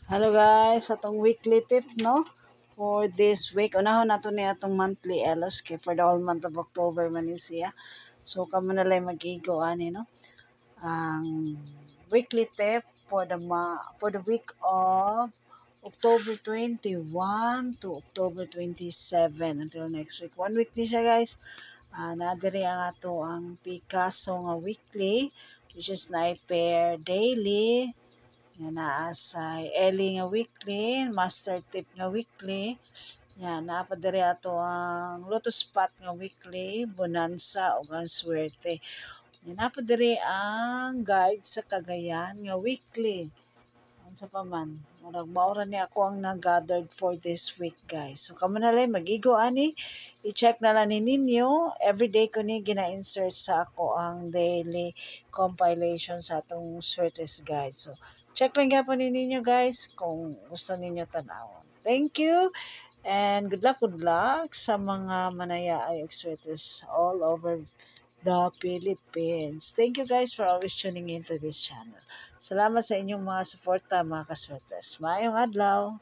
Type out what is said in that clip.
Hello guys, atong weekly tip no for this week. Unahon nato ni atong monthly elos kay for the whole month of October man ni siya. So kamo na lang mag-igo ani no. Ang weekly tip for the week of October 21 to October 27 until next week. 1 week ni siya guys. Nadiri ang ato ang Picasso nga weekly which is na pair daily nga naa sa Ellie nga weekly, Master Tip nga weekly. Yan, naapa diri ato ang Lotus Spot nga weekly, Bonanza ug ang Swerte. Yan, naapa diri ang Guide sa Cagayan nga weekly. Unsa pa man, murag maura ni ako ang nag-gathered for this week, guys. So kamo na lang magigo ani, i-check na lang ni ninyo. Everyday ko ni gina-insert sa ako ang daily compilation sa atong Swertes guide. So check lang gyapon ni ninyo guys kung gusto ninyo tan-awon. Thank you and good luck sa mga manaya ay Swertes all over the Philippines. Thank you guys for always tuning into this channel. Salamat sa inyong mga suporta mga kaswetres. Maayong adlaw!